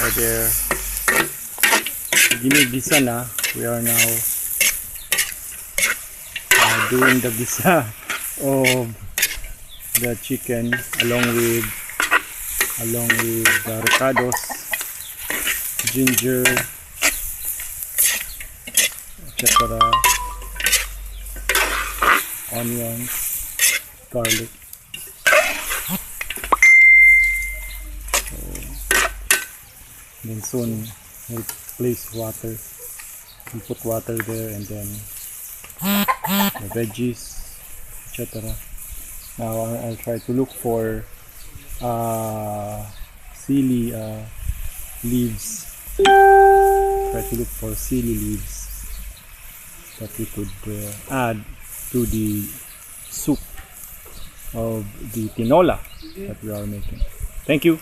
are there. Ginigisa na. We are now doing the gisa of the chicken along with the ricados, ginger, etc., onions, garlic. Then soon we'll place water. We'll put water there and then the veggies, etc. Now I'll try to look for cili leaves. Try to look for cili leaves that we could add to the soup of the tinola that we are making. Thank you.